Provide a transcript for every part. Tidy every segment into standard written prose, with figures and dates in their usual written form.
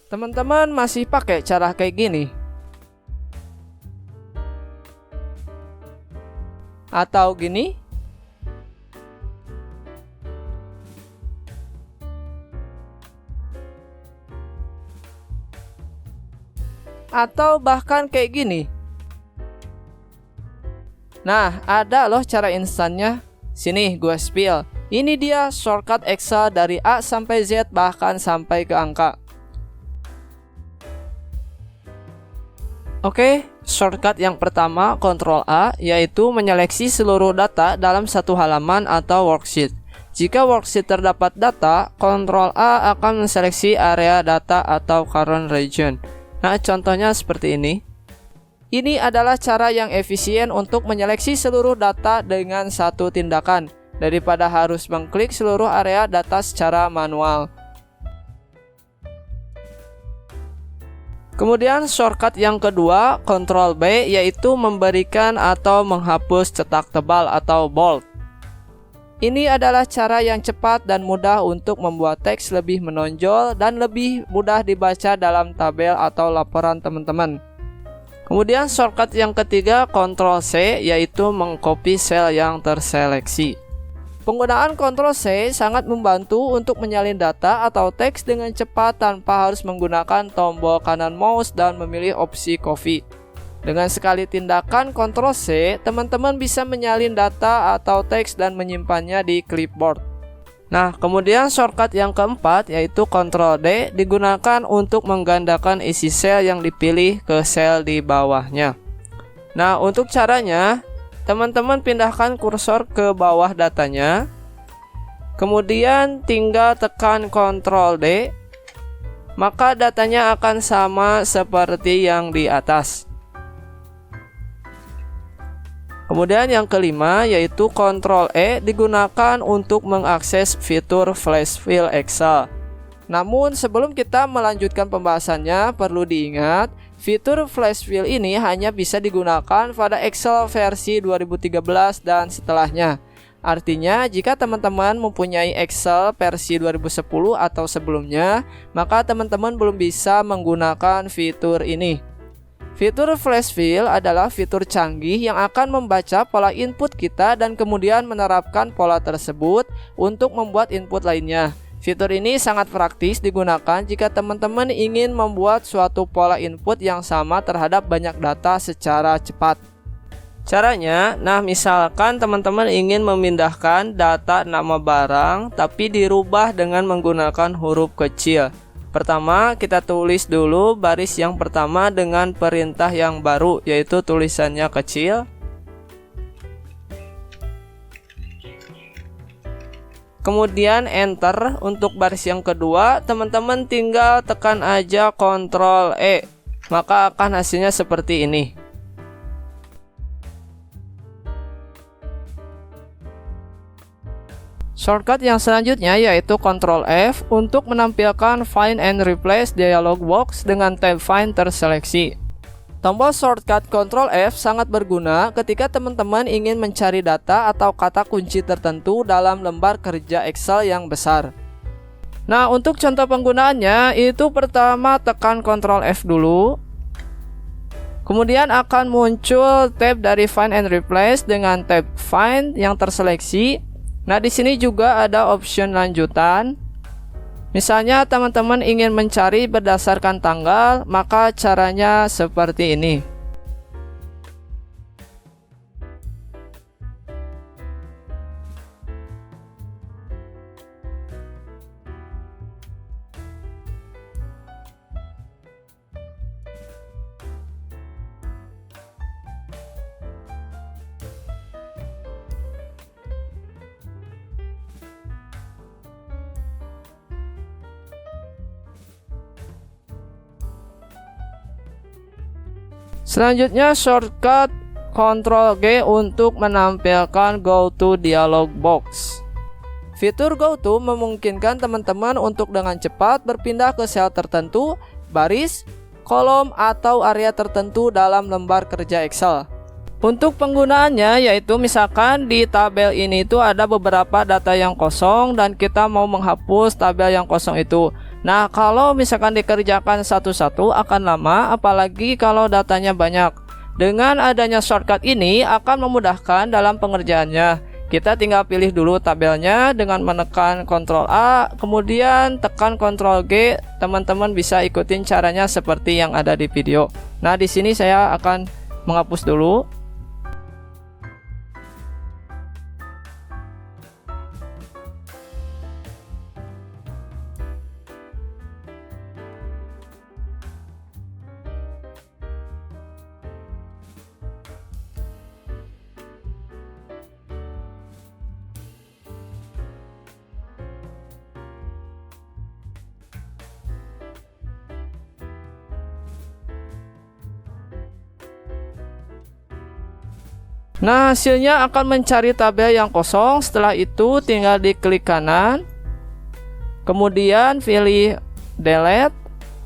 Teman-teman masih pakai cara kayak gini? Atau gini? Atau bahkan kayak gini? Nah, ada loh cara instannya. Sini gue spill. Ini dia shortcut Excel dari A sampai Z, bahkan sampai ke angka. Oke, shortcut yang pertama Ctrl A, yaitu menyeleksi seluruh data dalam satu halaman atau worksheet. Jika worksheet terdapat data, Ctrl A akan menseleksi area data atau current region. Nah, contohnya seperti ini. Ini adalah cara yang efisien untuk menyeleksi seluruh data dengan satu tindakan, daripada harus mengklik seluruh area data secara manual. Kemudian shortcut yang kedua, Ctrl B, yaitu memberikan atau menghapus cetak tebal atau bold. Ini adalah cara yang cepat dan mudah untuk membuat teks lebih menonjol dan lebih mudah dibaca dalam tabel atau laporan teman-teman. Kemudian shortcut yang ketiga, Ctrl C, yaitu mengcopy sel yang terseleksi. Penggunaan Ctrl C sangat membantu untuk menyalin data atau teks dengan cepat tanpa harus menggunakan tombol kanan mouse dan memilih opsi copy. Dengan sekali tindakan Ctrl C, teman-teman bisa menyalin data atau teks dan menyimpannya di clipboard. Nah, kemudian shortcut yang keempat, yaitu Ctrl D, digunakan untuk menggandakan isi sel yang dipilih ke sel di bawahnya. Nah, untuk caranya, teman-teman pindahkan kursor ke bawah datanya, kemudian tinggal tekan Ctrl D, maka datanya akan sama seperti yang di atas. Kemudian yang kelima, yaitu Ctrl E, digunakan untuk mengakses fitur flash fill Excel. Namun sebelum kita melanjutkan pembahasannya, perlu diingat, fitur flash fill ini hanya bisa digunakan pada Excel versi 2013 dan setelahnya. Artinya, jika teman-teman mempunyai Excel versi 2010 atau sebelumnya, maka teman-teman belum bisa menggunakan fitur ini. Fitur flash fill adalah fitur canggih yang akan membaca pola input kita dan kemudian menerapkan pola tersebut untuk membuat input lainnya. Fitur ini sangat praktis digunakan jika teman-teman ingin membuat suatu pola input yang sama terhadap banyak data secara cepat. Caranya, nah misalkan teman-teman ingin memindahkan data nama barang tapi dirubah dengan menggunakan huruf kecil. Pertama, kita tulis dulu baris yang pertama dengan perintah yang baru, yaitu tulisannya kecil. Kemudian enter. Untuk baris yang kedua, teman-teman tinggal tekan aja Ctrl E, maka akan hasilnya seperti ini. Shortcut yang selanjutnya yaitu Ctrl F untuk menampilkan Find and Replace dialog box dengan tab Find terseleksi. Tombol shortcut Ctrl F sangat berguna ketika teman-teman ingin mencari data atau kata kunci tertentu dalam lembar kerja Excel yang besar. Nah, untuk contoh penggunaannya, itu pertama tekan Ctrl F dulu. Kemudian akan muncul tab dari Find and Replace dengan tab Find yang terseleksi. Nah, di sini juga ada option lanjutan. Misalnya teman-teman ingin mencari berdasarkan tanggal, maka caranya seperti ini. Selanjutnya shortcut Ctrl G untuk menampilkan Go to dialog box. Fitur Go to memungkinkan teman-teman untuk dengan cepat berpindah ke sel tertentu, baris, kolom, atau area tertentu dalam lembar kerja Excel. Untuk penggunaannya yaitu misalkan di tabel ini itu ada beberapa data yang kosong dan kita mau menghapus tabel yang kosong itu. Nah, kalau misalkan dikerjakan satu-satu akan lama, apalagi kalau datanya banyak. Dengan adanya shortcut ini akan memudahkan dalam pengerjaannya. Kita tinggal pilih dulu tabelnya dengan menekan Ctrl A, kemudian tekan Ctrl G. Teman-teman bisa ikutin caranya seperti yang ada di video. Nah, di sini saya akan menghapus dulu. Nah, hasilnya akan mencari tabel yang kosong. Setelah itu tinggal diklik kanan, kemudian pilih delete,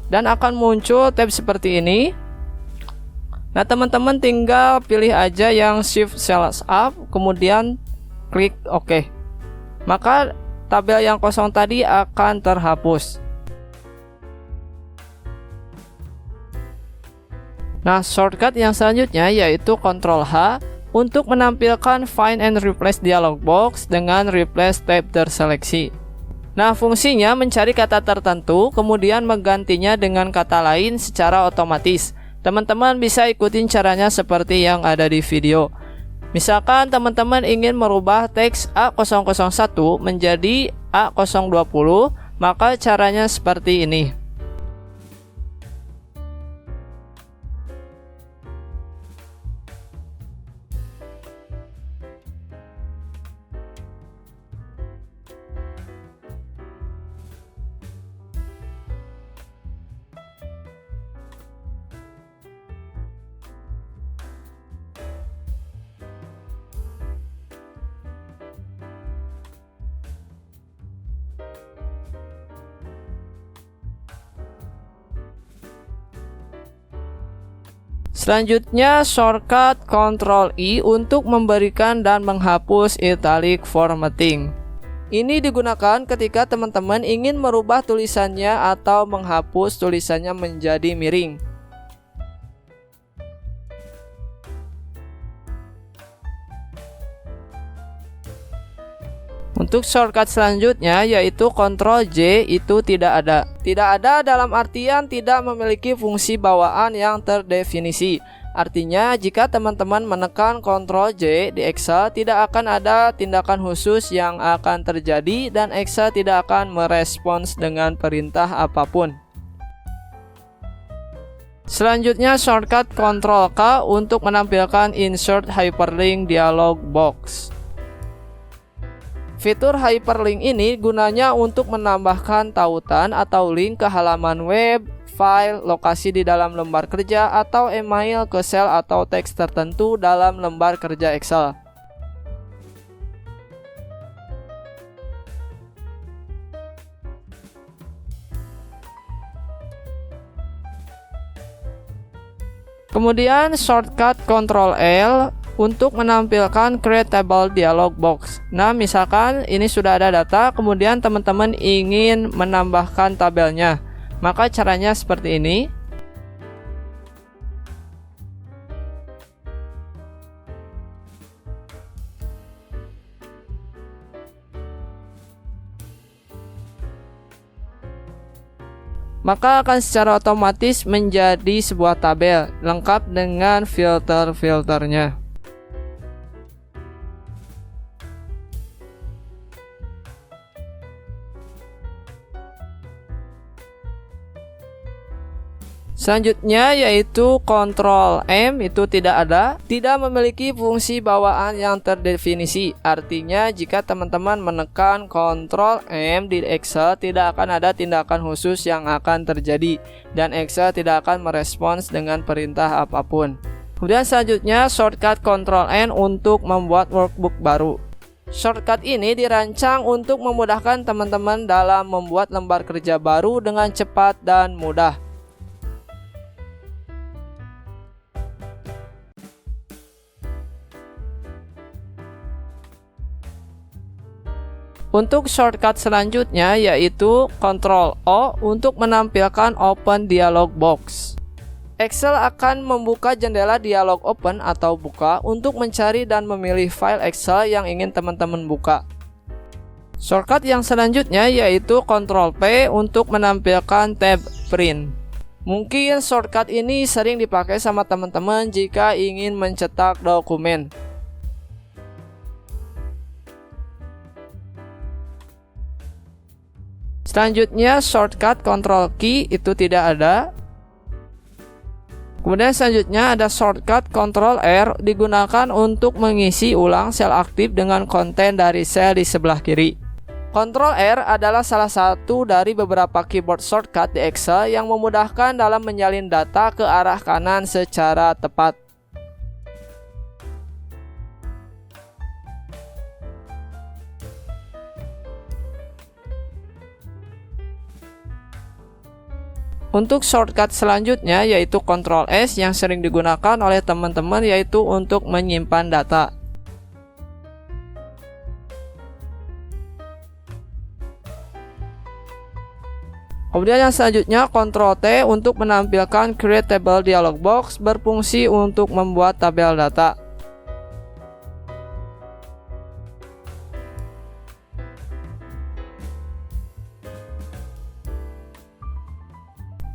dan akan muncul tab seperti ini. Nah, teman-teman tinggal pilih aja yang shift cells up, kemudian klik OK. Maka tabel yang kosong tadi akan terhapus. Nah, shortcut yang selanjutnya yaitu Ctrl H untuk menampilkan Find and Replace dialog box dengan Replace tab terseleksi. Nah, fungsinya mencari kata tertentu kemudian menggantinya dengan kata lain secara otomatis. Teman-teman bisa ikutin caranya seperti yang ada di video. Misalkan teman-teman ingin merubah teks A001 menjadi A020, maka caranya seperti ini. Selanjutnya shortcut Ctrl I untuk memberikan dan menghapus italic formatting. Ini digunakan ketika teman-teman ingin merubah tulisannya atau menghapus tulisannya menjadi miring. Untuk shortcut selanjutnya yaitu Ctrl J, itu tidak ada. Tidak ada dalam artian tidak memiliki fungsi bawaan yang terdefinisi. Artinya jika teman-teman menekan Ctrl J di Excel, tidak akan ada tindakan khusus yang akan terjadi dan Excel tidak akan merespons dengan perintah apapun. Selanjutnya shortcut Ctrl K untuk menampilkan Insert Hyperlink dialog box. Fitur hyperlink ini gunanya untuk menambahkan tautan atau link ke halaman web, file, lokasi di dalam lembar kerja, atau email ke sel atau teks tertentu dalam lembar kerja Excel. Kemudian shortcut Ctrl L untuk menampilkan Create Table dialog box. Nah, misalkan ini sudah ada data, kemudian teman-teman ingin menambahkan tabelnya, maka caranya seperti ini. Maka akan secara otomatis menjadi sebuah tabel lengkap dengan filter-filternya. Selanjutnya yaitu Ctrl M, itu tidak ada, tidak memiliki fungsi bawaan yang terdefinisi. Artinya jika teman-teman menekan Ctrl M di Excel, tidak akan ada tindakan khusus yang akan terjadi dan Excel tidak akan merespons dengan perintah apapun. Kemudian selanjutnya shortcut Ctrl N untuk membuat workbook baru. Shortcut ini dirancang untuk memudahkan teman-teman dalam membuat lembar kerja baru dengan cepat dan mudah. Untuk shortcut selanjutnya yaitu Ctrl O untuk menampilkan Open Dialog Box. Excel akan membuka jendela dialog open atau buka untuk mencari dan memilih file Excel yang ingin teman-teman buka. Shortcut yang selanjutnya yaitu Ctrl P untuk menampilkan tab Print. Mungkin shortcut ini sering dipakai sama teman-teman jika ingin mencetak dokumen. Selanjutnya shortcut Ctrl key itu tidak ada. Kemudian selanjutnya ada shortcut Ctrl R digunakan untuk mengisi ulang sel aktif dengan konten dari sel di sebelah kiri. Ctrl R adalah salah satu dari beberapa keyboard shortcut di Excel yang memudahkan dalam menyalin data ke arah kanan secara tepat. Untuk shortcut selanjutnya yaitu Ctrl S yang sering digunakan oleh teman-teman yaitu untuk menyimpan data. Kemudian yang selanjutnya Ctrl T untuk menampilkan Create Table Dialog Box berfungsi untuk membuat tabel data.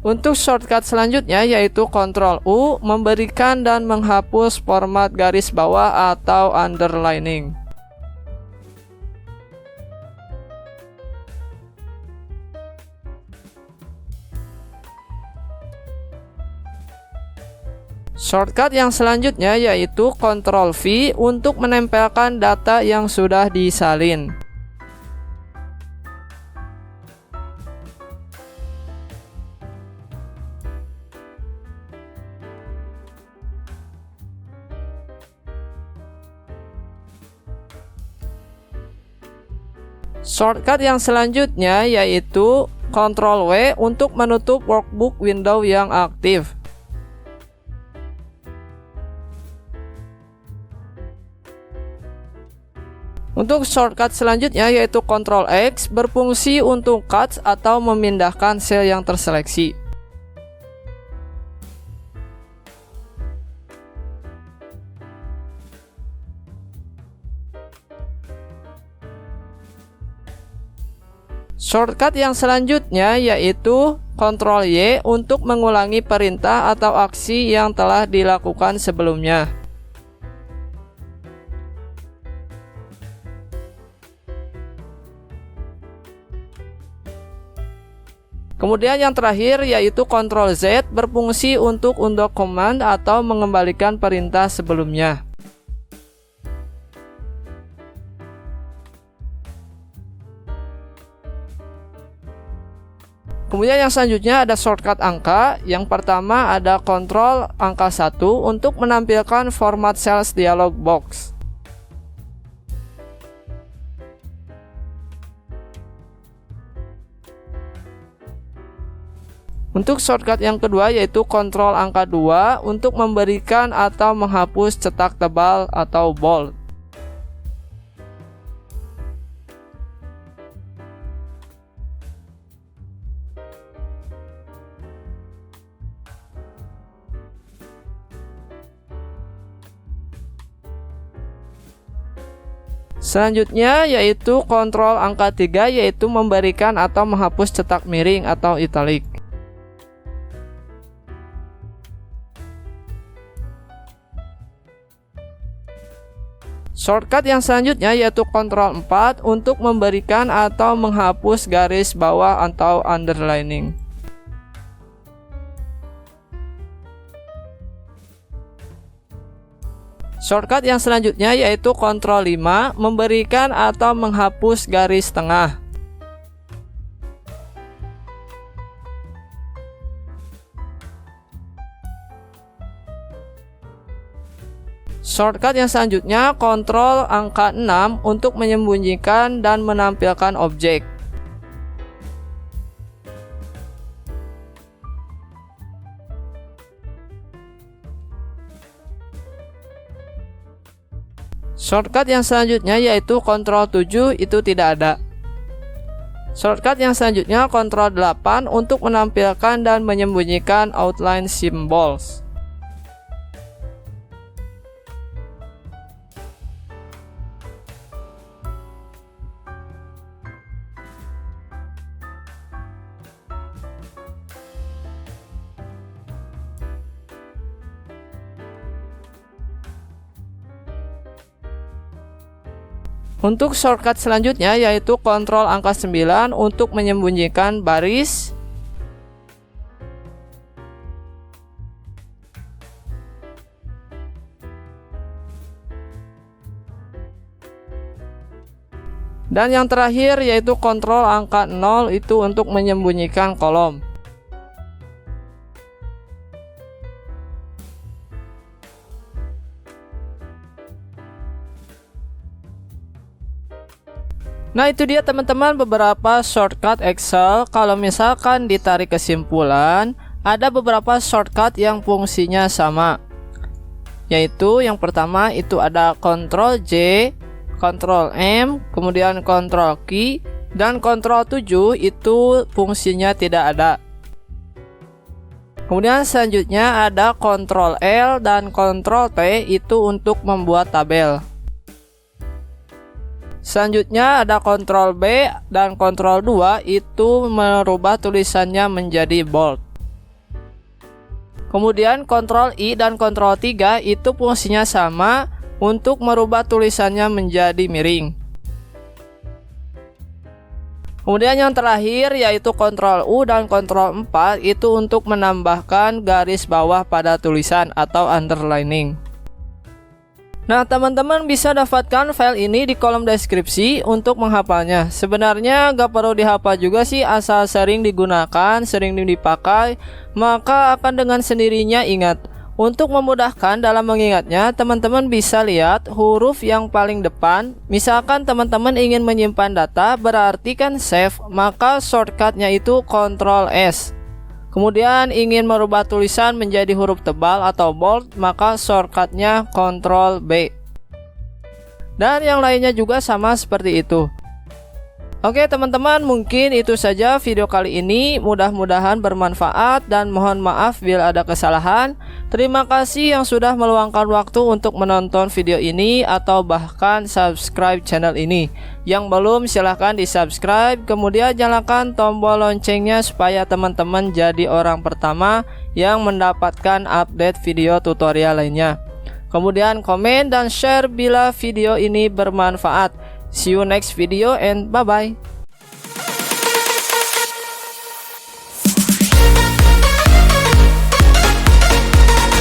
Untuk shortcut selanjutnya yaitu Ctrl U memberikan dan menghapus format garis bawah atau underlining. Shortcut yang selanjutnya yaitu Ctrl V untuk menempelkan data yang sudah disalin. Shortcut yang selanjutnya yaitu Ctrl W untuk menutup workbook window yang aktif. Untuk shortcut selanjutnya yaitu Ctrl X berfungsi untuk cut atau memindahkan sel yang terseleksi. Shortcut yang selanjutnya yaitu Ctrl Y untuk mengulangi perintah atau aksi yang telah dilakukan sebelumnya. Kemudian yang terakhir yaitu Ctrl Z berfungsi untuk undo command atau mengembalikan perintah sebelumnya. Kemudian yang selanjutnya ada shortcut angka. Yang pertama ada Ctrl angka 1 untuk menampilkan format cells dialog box. Untuk shortcut yang kedua yaitu Ctrl angka 2 untuk memberikan atau menghapus cetak tebal atau bold. Selanjutnya yaitu Ctrl angka 3 yaitu memberikan atau menghapus cetak miring atau italic. Shortcut yang selanjutnya yaitu Ctrl 4 untuk memberikan atau menghapus garis bawah atau underlining. Shortcut yang selanjutnya yaitu Ctrl 5 memberikan atau menghapus garis tengah. Shortcut yang selanjutnya Ctrl angka 6 untuk menyembunyikan dan menampilkan objek. Shortcut yang selanjutnya yaitu Ctrl 7 itu tidak ada. Shortcut yang selanjutnya Ctrl 8 untuk menampilkan dan menyembunyikan outline symbols. Untuk shortcut selanjutnya yaitu Ctrl angka 9 untuk menyembunyikan baris. Dan yang terakhir yaitu Ctrl angka 0 itu untuk menyembunyikan kolom. Nah, itu dia teman-teman beberapa shortcut Excel. Kalau misalkan ditarik kesimpulan, ada beberapa shortcut yang fungsinya sama. Yaitu yang pertama itu ada Ctrl J, Ctrl M, kemudian Ctrl Q, dan Ctrl 7 itu fungsinya tidak ada. Kemudian selanjutnya ada Ctrl L dan Ctrl T itu untuk membuat tabel. Selanjutnya ada Ctrl B dan Ctrl 2 itu merubah tulisannya menjadi bold. Kemudian Ctrl I dan Ctrl 3 itu fungsinya sama untuk merubah tulisannya menjadi miring. Kemudian yang terakhir yaitu Ctrl U dan Ctrl 4 itu untuk menambahkan garis bawah pada tulisan atau underlining. Nah, teman-teman bisa dapatkan file ini di kolom deskripsi untuk menghafalnya. Sebenarnya gak perlu dihafal juga sih, asal sering digunakan, sering dipakai, maka akan dengan sendirinya ingat. Untuk memudahkan dalam mengingatnya, teman-teman bisa lihat huruf yang paling depan. Misalkan teman-teman ingin menyimpan data, berarti kan save, maka shortcutnya itu Ctrl S. Kemudian ingin merubah tulisan menjadi huruf tebal atau bold, maka shortcutnya Ctrl B. Dan yang lainnya juga sama seperti itu. Oke teman-teman, mungkin itu saja video kali ini. Mudah-mudahan bermanfaat dan mohon maaf bila ada kesalahan. Terima kasih yang sudah meluangkan waktu untuk menonton video ini atau bahkan subscribe channel ini. Yang belum silahkan di subscribe, kemudian nyalakan tombol loncengnya supaya teman-teman jadi orang pertama yang mendapatkan update video tutorial lainnya. Kemudian komen dan share bila video ini bermanfaat. See you next video and bye bye.